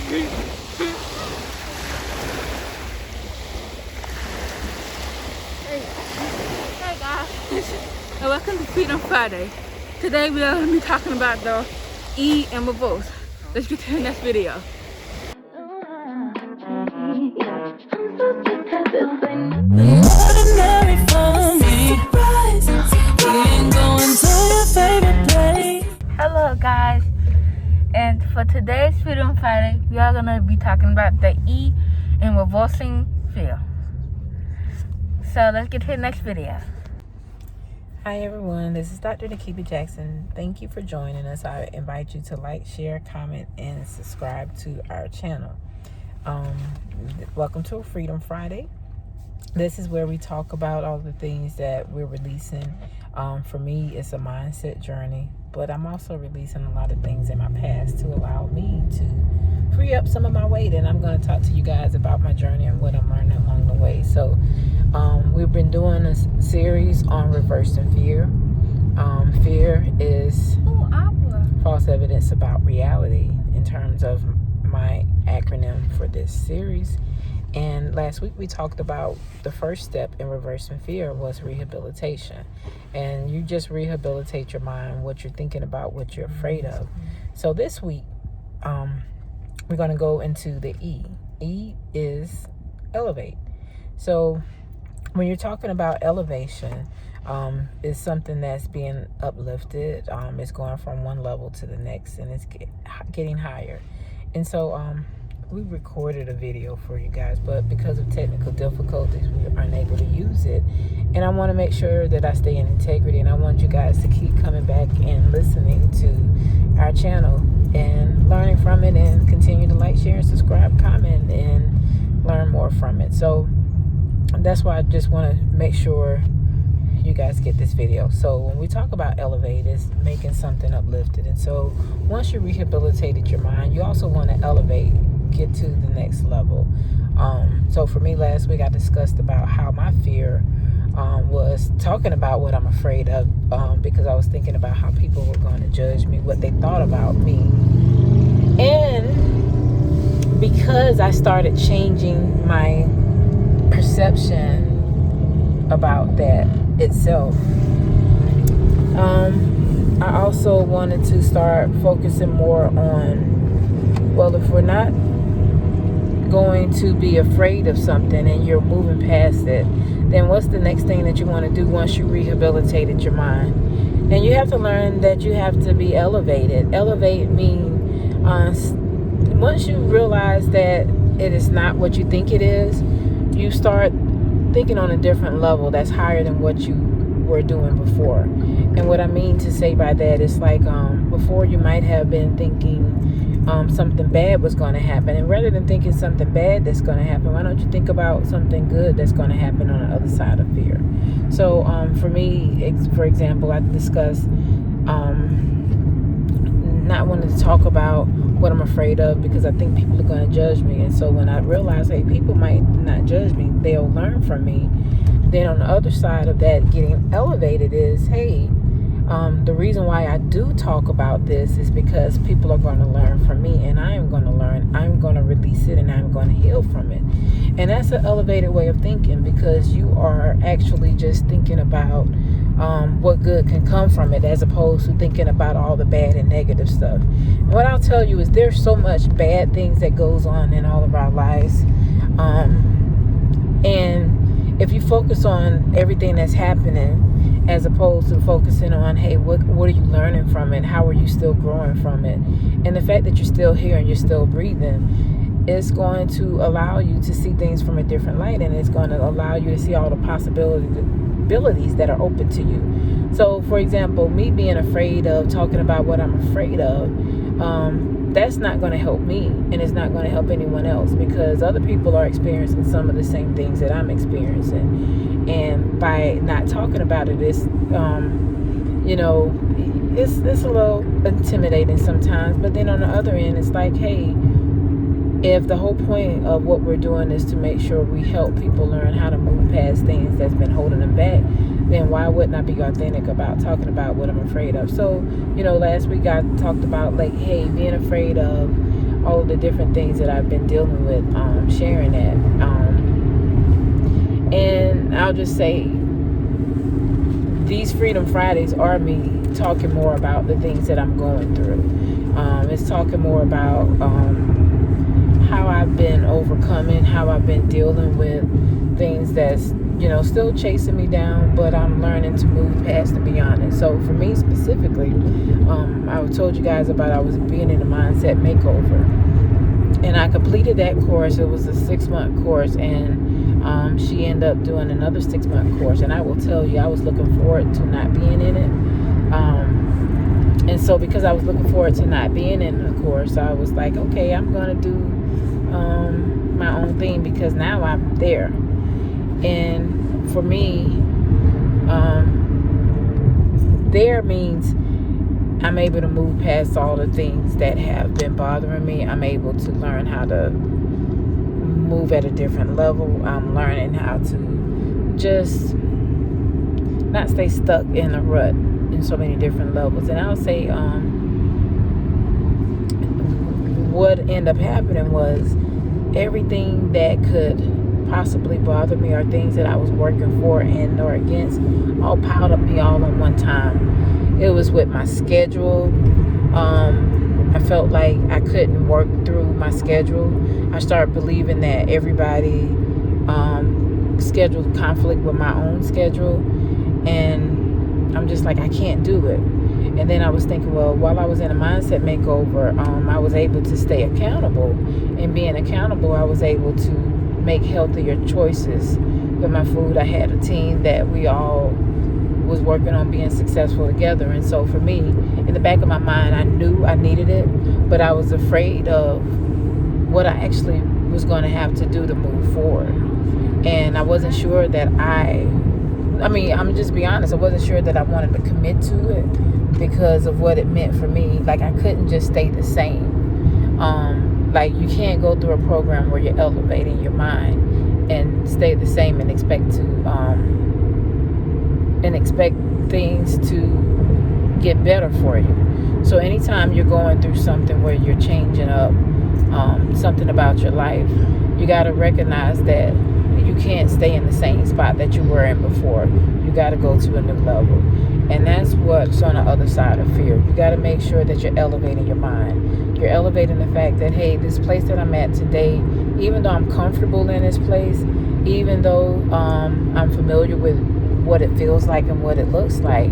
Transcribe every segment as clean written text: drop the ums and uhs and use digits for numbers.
Hey guys, and welcome to Freedom Friday. Today we are going to be talking about the E and reverse. Let's get to the next video. Hello guys, and for today's Freedom Friday, we are going to be talking about the E and reversing fear. So let's get to the next video. Hi everyone, this is Dr. Nakiba Jackson. Thank you for joining us. I invite you to like, share, comment, and subscribe to our channel. Welcome to Freedom Friday. This is where we talk about all the things that we're releasing. For me, it's a mindset journey, but I'm also releasing a lot of things in my past to allow me to free up some of my weight. And I'm going to talk to you guys about my journey and what I'm learning along the way. So we've been doing a series on reversing fear. Fear is false evidence about reality in terms of my acronym for this series. And last week we talked about the first step in reversing fear was rehabilitation. And you just rehabilitate your mind, what you're thinking about, what you're afraid of. So this week, we're going to go into the E. E is elevate. So when you're talking about elevation, it's something that's being uplifted. It's going from one level to the next, and it's getting higher. And so we recorded a video for you guys, but because of technical difficulties, we aren't able to use it. And I want to make sure that I stay in integrity, and I want you guys to keep coming back and listening to our channel and learning from it, and continue to like, share, and subscribe, comment, and learn more from it. So that's why I just want to make sure you guys get this video. So when we talk about elevate, it's making something uplifted. And so once you rehabilitated your mind, you also want to elevate, get to the next level. So for me, last week I discussed about how my fear was talking about what I'm afraid of, because I was thinking about how people were going to judge me, what they thought about me. And because I started changing my perception about that itself, I also wanted to start focusing more on, well, if we're not going to be afraid of something and you're moving past it, then what's the next thing that you want to do once you rehabilitated your mind? And you have to learn that you have to be elevated. Elevate means once you realize that it is not what you think it is, you start thinking on a different level that's higher than what you were doing before. And what I mean to say by that is like before you might have been thinking something bad was going to happen, and rather than thinking something bad that's going to happen, why don't you think about something good that's going to happen on the other side of fear? So for me, for example, I discussed not wanting to talk about what I'm afraid of because I think people are going to judge me. And so when I realize, hey, people might not judge me, they'll learn from me. Then on the other side of that, getting elevated is, hey, the reason why I do talk about this is because people are going to learn from me, and I am going to learn. I'm going to release it, and I'm going to heal from it. And that's an elevated way of thinking, because you are actually just thinking about what good can come from it, as opposed to thinking about all the bad and negative stuff. And what I'll tell you is there's so much bad things that goes on in all of our lives. And if you focus on everything that's happening, as opposed to focusing on, hey, what are you learning from it? How are you still growing from it? And the fact that you're still here and you're still breathing, it's going to allow you to see things from a different light, and it's going to allow you to see all the possibilities that are open to you. So, for example, me being afraid of talking about what I'm afraid of, that's not going to help me, and it's not going to help anyone else, because other people are experiencing some of the same things that I'm experiencing. And by not talking about it, it's it's a little intimidating sometimes. But then on the other end, it's like, hey, if the whole point of what we're doing is to make sure we help people learn how to move past things that's been holding them back, then why wouldn't I be authentic about talking about what I'm afraid of? So, last week I talked about, like, hey, being afraid of all of the different things that I've been dealing with, sharing that. And I'll just say, these Freedom Fridays are me talking more about the things that I'm going through. It's talking more about how I've been overcoming, how I've been dealing with things that's, still chasing me down, but I'm learning to move past and beyond it. So for me specifically, I told you guys about I was being in a mindset makeover, and I completed that course. It was a 6-month course, and she ended up doing another 6-month course. And I will tell you, I was looking forward to not being in it. And so because I was looking forward to not being in the course, I was like, okay, I'm going to do my own thing, because now I'm there. And for me, there means I'm able to move past all the things that have been bothering me. I'm able to learn how to move at a different level. I'm learning how to just not stay stuck in a rut in so many different levels. And I'll say what ended up happening was everything that could possibly bother me, or things that I was working for and or against, all piled up me all at one time. It was with my schedule. I felt like I couldn't work through my schedule. I started believing that everybody scheduled conflict with my own schedule, and I'm just like, I can't do it. And then I was thinking, well, while I was in a mindset makeover, I was able to stay accountable. And being accountable, I was able to make healthier choices with my food. I had a team that we all was working on being successful together. And so for me, in the back of my mind, I knew I needed it, but I was afraid of what I actually was going to have to do to move forward. And I wasn't sure that I'm just be honest, I wasn't sure that I wanted to commit to it because of what it meant for me. Like, I couldn't just stay the same. Like, you can't go through a program where you're elevating your mind and stay the same and expect things to get better for you. So anytime you're going through something where you're changing up something about your life, you got to recognize that you can't stay in the same spot that you were in before. You got to go to a new level. And that's what's on the other side of fear. You got to make sure that you're elevating your mind. You're elevating the fact that, hey, this place that I'm at today, even though I'm comfortable in this place, even though I'm familiar with what it feels like and what it looks like,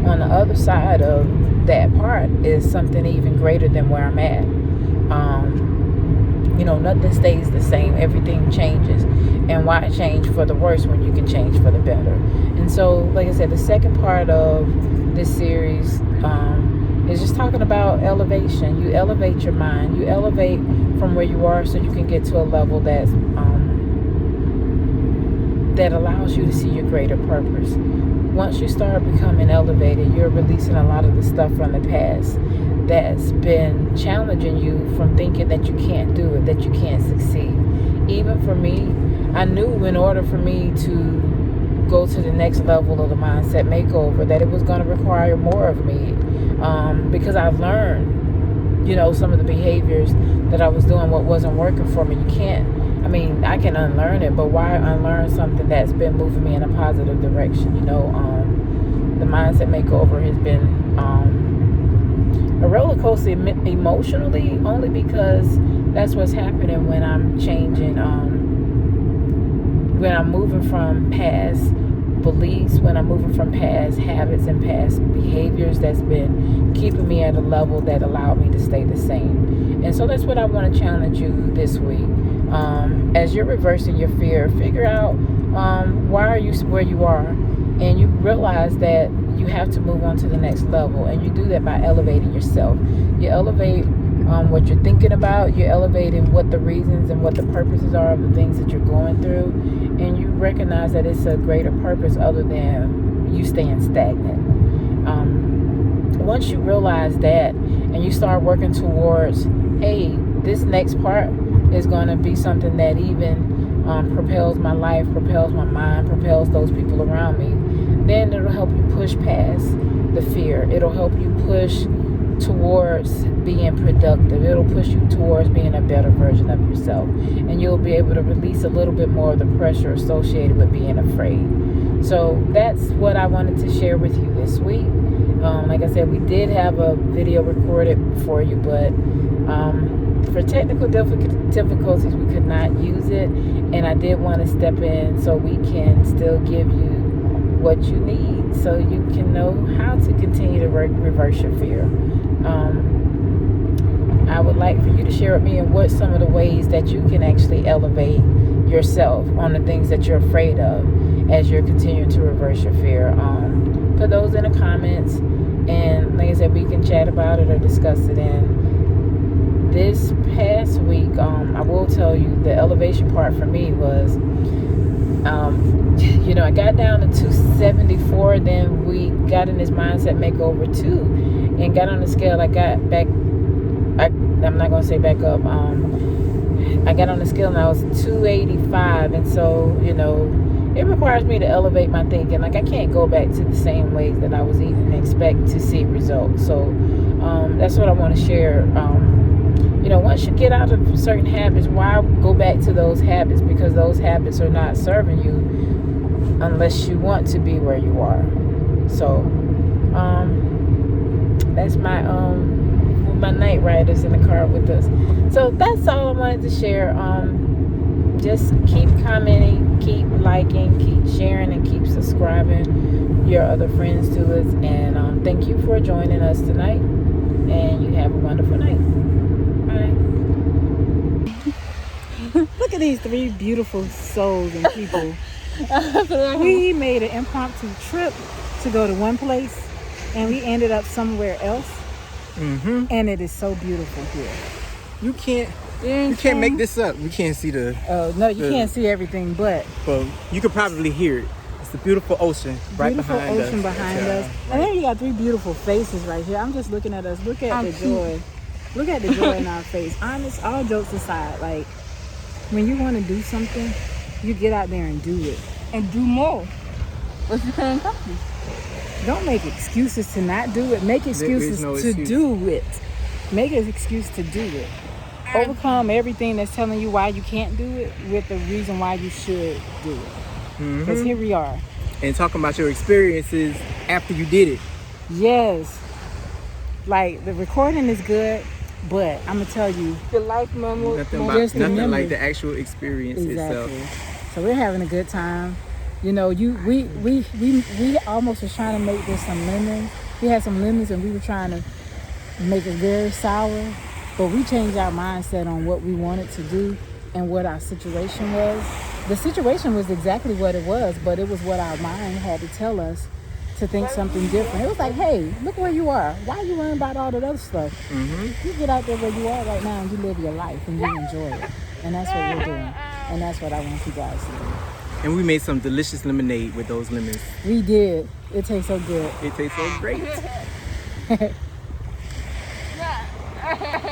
on the other side of that part is something even greater than where I'm at. Nothing stays the same. Everything changes. And why change for the worse when you can change for the better? And so, like I said, the second part of this series is just talking about elevation. You elevate your mind. You elevate from where you are so you can get to a level that allows you to see your greater purpose. Once you start becoming elevated, you're releasing a lot of the stuff from the past that's been challenging you from thinking that you can't do it, that you can't succeed. Even for me, I knew in order for me to go to the next level of the mindset makeover that it was going to require more of me, because I've learned, some of the behaviors that I was doing, what wasn't working for me. I can unlearn it, but why unlearn something that's been moving me in a positive direction? The mindset makeover has been a roller coaster emotionally, only because that's what's happening when I'm changing, when I'm moving from past beliefs, when I'm moving from past habits and past behaviors that's been keeping me at a level that allowed me to stay the same. And so that's what I want to challenge you this week. As you're reversing your fear, figure out why are you where you are, and you realize that you have to move on to the next level. And you do that by elevating yourself. You elevate what you're thinking about. You're elevating what the reasons and what the purposes are of the things that you're going through. And you recognize that it's a greater purpose other than you staying stagnant. Once you realize that and you start working towards, hey, this next part is going to be something that even propels my life, propels my mind, propels those people around me, then it'll help you push past the fear. It'll help you push towards being productive. It'll push you towards being a better version of yourself. And you'll be able to release a little bit more of the pressure associated with being afraid. So that's what I wanted to share with you this week. Like I said, we did have a video recorded for you, but for technical difficulties, we could not use it. And I did want to step in so we can still give you what you need, so you can know how to continue to reverse your fear. I would like for you to share with me what some of the ways that you can actually elevate yourself on the things that you're afraid of as you're continuing to reverse your fear. Put those in the comments, and like I said, we can chat about it or discuss it. And this past week, I will tell you the elevation part for me was I got down to 274. Then we got in this mindset makeover 2 and got on the scale. I got back, I'm not going to say back up. I got on the scale and I was 285. And so, it requires me to elevate my thinking. Like, I can't go back to the same ways that I was eating and expect to see results. So that's what I want to share. Once you get out of certain habits, why go back to those habits? Because those habits are not serving you unless you want to be where you are. So that's my night riders in the car with us. So that's all I wanted to share. Just keep commenting, keep liking, keep sharing, and keep subscribing your other friends to us. And thank you for joining us tonight, and you have a wonderful night. Bye. Look at these 3 beautiful souls and people. We made an impromptu trip to go to one place, and we ended up somewhere else. And it is so beautiful here. You can't make this up. You can't see the... Oh, no, you can't see everything, but you could probably hear it. It's the beautiful ocean behind us. Beautiful ocean behind us. And then you got 3 beautiful faces right here. I'm just looking at us. Look at the joy. Look at the joy in our face. Honest, all jokes aside, like, when you want to do something, you get out there and do it. And do more. What you can't accomplish. Don't make excuses to not do it. Make excuses to do it. Make an excuse to do it. Overcome everything that's telling you why you can't do it with the reason why you should do it. Because here we are. And talking about your experiences after you did it. Yes. Like, the recording is good, but I'm going to tell you. The life memory. Nothing like the actual experience itself. So we're having a good time. We almost was trying to make this some lemons. We had some lemons and we were trying to make it very sour. But we changed our mindset on what we wanted to do and what our situation was. The situation was exactly what it was, but it was what our mind had to tell us to think something different. It was like, hey, look where you are. Why are you worrying about all that other stuff? You get out there where you are right now and you live your life and you enjoy it. And that's what we're doing. And that's what I want you guys to do. And we made some delicious lemonade with those lemons. We did. It tastes so good. It tastes so great.